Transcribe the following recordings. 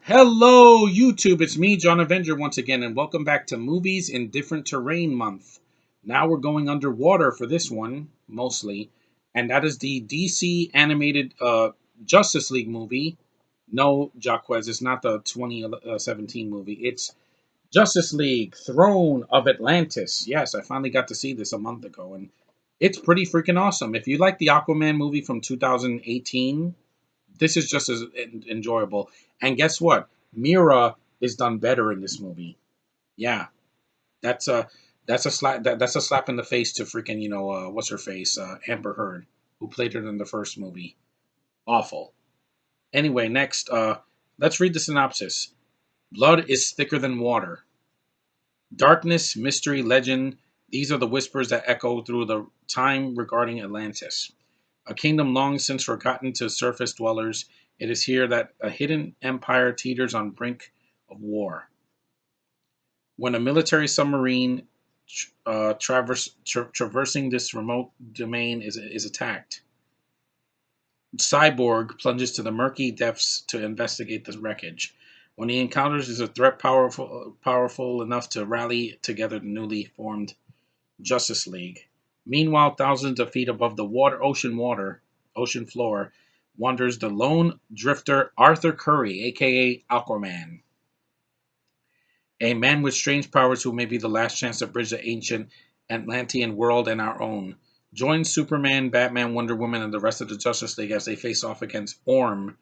Hello, YouTube. It's me, John Avenger, once again, and welcome back to Movies in Different Terrain Month. Now we're going underwater for this one, mostly, and that is the DC animated Justice League movie. No, Jaquez, it's not the 2017 movie. It's Justice League Throne of Atlantis. Yes, I finally got to see this a month ago, and it's pretty freaking awesome. If you like the Aquaman movie from 2018, this is just as enjoyable. And guess what? Mira is done better in this movie. Yeah, that's a that's a slap in the face to freaking what's her face, Amber Heard, who played her in the first movie. Awful. Anyway, next, let's read the synopsis. Blood is thicker than water. Darkness, mystery, legend. These are the whispers that echo through the time regarding Atlantis. A kingdom long since forgotten to surface dwellers, it is here that a hidden empire teeters on brink of war. When a military submarine traversing this remote domain is attacked, Cyborg plunges to the murky depths to investigate the wreckage. When he encounters is a threat powerful enough to rally together the newly formed Justice League. Meanwhile, thousands of feet above the ocean floor, wanders the lone drifter Arthur Curry, aka Aquaman, a man with strange powers who may be the last chance to bridge the ancient Atlantean world and our own. Join Superman, Batman, Wonder Woman, and the rest of the Justice League as they face off against Orm,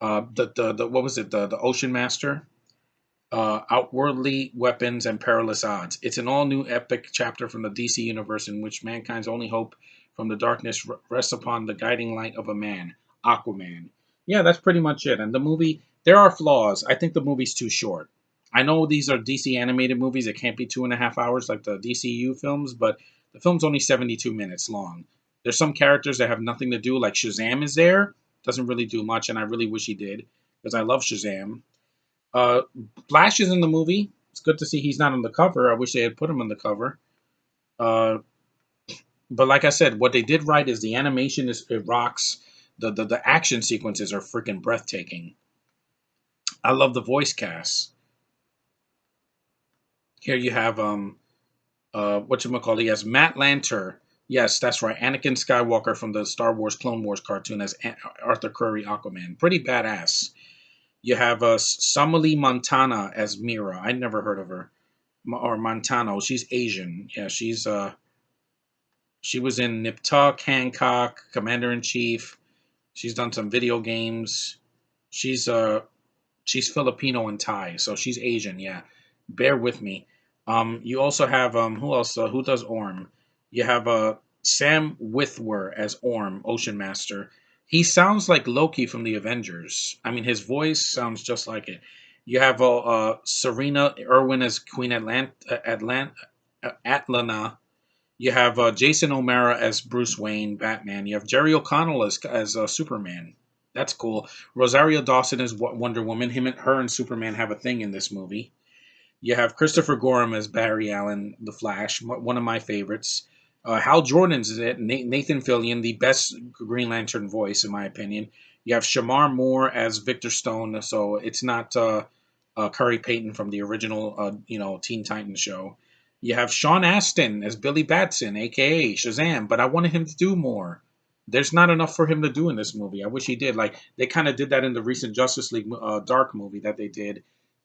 the what was it, the Ocean Master, outwardly weapons, and perilous odds. It's an all new epic chapter from the DC universe in which mankind's only hope from the darkness rests upon the guiding light of a man, Aquaman. Yeah, that's pretty much it. And the movie, there are flaws. I think the movie's too short. I know these are DC animated movies. It can't be 2.5 hours like the DCU films, but the film's only 72 minutes long. There's some characters that have nothing to do, like Shazam is there, doesn't really do much, and I really wish he did because I love Shazam. uh, Flash is in the movie. It's good to see he's not on the cover. I wish they had put him on the cover. Uh, but like I said, what they did right is the animation is it rocks. The action sequences are freaking breathtaking. I love the voice cast. Here you have what you call he has Matt Lanter. Yes, that's right. Anakin Skywalker from the Star Wars Clone Wars cartoon as Arthur Curry Aquaman. Pretty badass. You have Samali Montana as Mira. I never heard of her. Or Montano. She's Asian. Yeah, she was in Nip Tuck, Hancock, Commander in Chief. She's done some video games. She's she's Filipino and Thai, so she's Asian. Yeah, bear with me. You also have who else? Who does Orm? You have Sam Witwer as Orm, Ocean Master. He sounds like Loki from the Avengers. I mean, his voice sounds just like it. You have Serena Irwin as Queen Atlanta. You have Jason O'Mara as Bruce Wayne, Batman. You have Jerry O'Connell as Superman. That's cool. Rosario Dawson is Wonder Woman. Her and Superman have a thing in this movie. You have Christopher Gorham as Barry Allen, the Flash, one of my favorites. Hal Jordan's in it. Nathan Fillion, the best Green Lantern voice in my opinion. You have Shamar Moore as Victor Stone, so it's not Curry Payton from the original, Teen Titans show. You have Sean Astin as Billy Batson, aka Shazam, but I wanted him to do more. There's not enough for him to do in this movie. I wish he did. Like they kind of did that in the recent Justice League Dark movie that they did,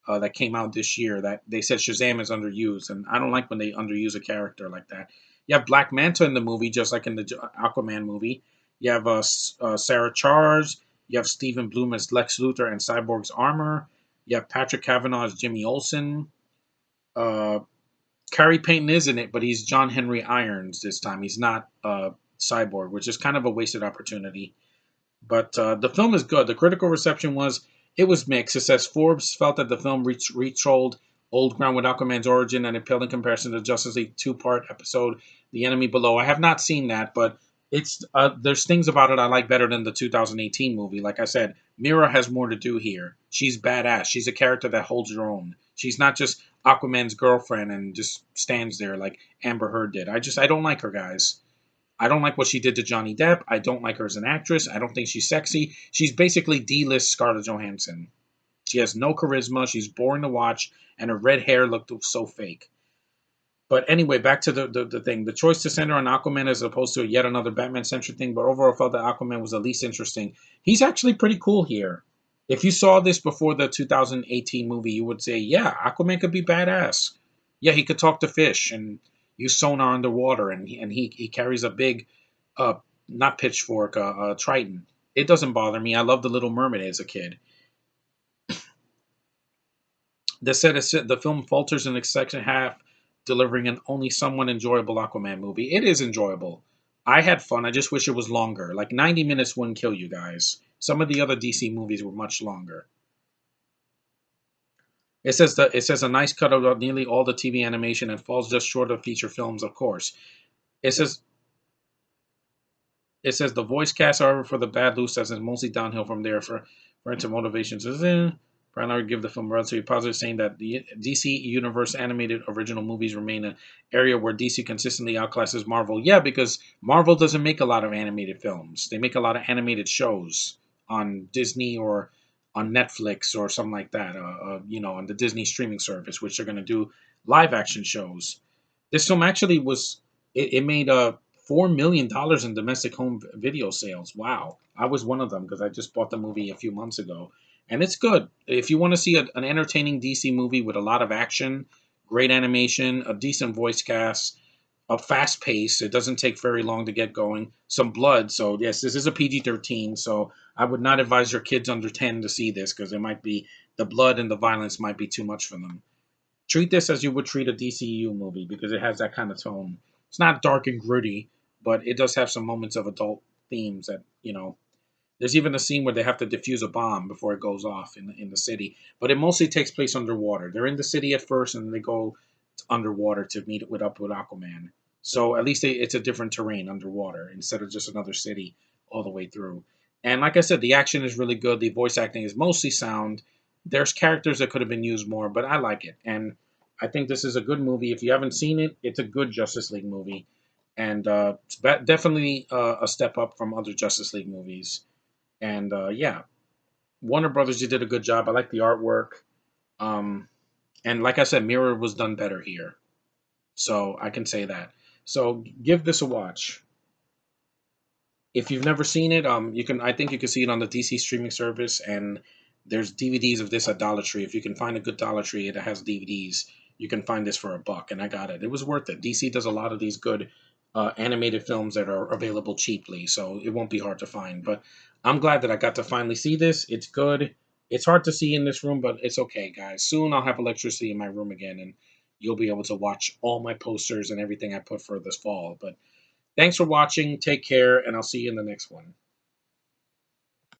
that came out this year. That they said Shazam is underused, and I don't like when they underuse a character like that. You have Black Manta in the movie, just like in the Aquaman movie. You have Sarah Charles. You have Stephen Bloom as Lex Luthor and Cyborg's armor. You have Patrick Kavanaugh as Jimmy Olsen. Uh, Carrie Payton is in it, but he's John Henry Irons this time. He's not Cyborg, which is kind of a wasted opportunity. But the film is good. The critical reception was mixed. It says Forbes felt that the film retrolled old ground with Aquaman's origin and it paled in comparison to Justice League two-part episode The Enemy Below. I have not seen that, but it's there's things about it I like better than the 2018 movie. Like I said, Mira has more to do here. She's badass. She's a character that holds her own. She's not just Aquaman's girlfriend and just stands there like Amber Heard did. I don't like her, guys. I don't like what she did to Johnny Depp. I don't like her as an actress. I don't think she's sexy. She's basically D-list Scarlett Johansson. She has no charisma. She's boring to watch, and her red hair looked so fake. But anyway, back to the thing. The choice to center on Aquaman as opposed to yet another Batman centric thing, but overall I felt that Aquaman was the least interesting. He's actually pretty cool here. If you saw this before the 2018 movie, you would say, yeah, Aquaman could be badass. Yeah, he could talk to fish and use sonar underwater, and he carries a big, uh, not pitchfork, trident. It doesn't bother me. I loved the Little Mermaid as a kid. The film falters in its second half, delivering an only somewhat enjoyable Aquaman movie. It is enjoyable. I had fun. I just wish it was longer. Like 90 minutes wouldn't kill you guys. Some of the other DC movies were much longer. It says a nice cut of nearly all the TV animation and falls just short of feature films, of course. It says It says the voice cast, however, for the Bad Loose is mostly downhill from there for into motivations. Brian would give the film a relatively positive, saying that the DC Universe animated original movies remain an area where DC consistently outclasses Marvel. Yeah, because Marvel doesn't make a lot of animated films. They make a lot of animated shows on Disney or on Netflix or something like that. On the Disney streaming service, which they're going to do live action shows. This film actually it made $4 million in domestic home video sales. Wow, I was one of them because I just bought the movie a few months ago, and it's good. If you want to see an entertaining DC movie with a lot of action, great animation, a decent voice cast, a fast pace, it doesn't take very long to get going. Some blood, so yes, this is a PG-13. So I would not advise your kids under 10 to see this because it might be the blood and the violence might be too much for them. Treat this as you would treat a DCU movie because it has that kind of tone. It's not dark and gritty, but it does have some moments of adult themes that There's even a scene where they have to defuse a bomb before it goes off in the city, but it mostly takes place underwater. They're in the city at first, and then they go underwater to meet up with Aquaman. So at least it's a different terrain underwater instead of just another city all the way through. And like I said, the action is really good. The voice acting is mostly sound. There's characters that could have been used more, but I like it. And I think this is a good movie. If you haven't seen it, it's a good Justice League movie. And it's definitely a step up from other Justice League movies. And yeah, Warner Brothers, you did a good job. I like the artwork. Um, and like I said, Mirror was done better here. So I can say that. So give this a watch. If you've never seen it, you can. I think you can see it on the DC streaming service, and there's DVDs of this at Dollar Tree. If you can find a good Dollar Tree that has DVDs, you can find this for $1, and I got it. It was worth it. DC does a lot of these good animated films that are available cheaply, so it won't be hard to find. But I'm glad that I got to finally see this. It's good. It's hard to see in this room, but it's okay, guys. Soon I'll have electricity in my room again, and you'll be able to watch all my posters and everything I put for this fall. But thanks for watching. Take care, and I'll see you in the next one.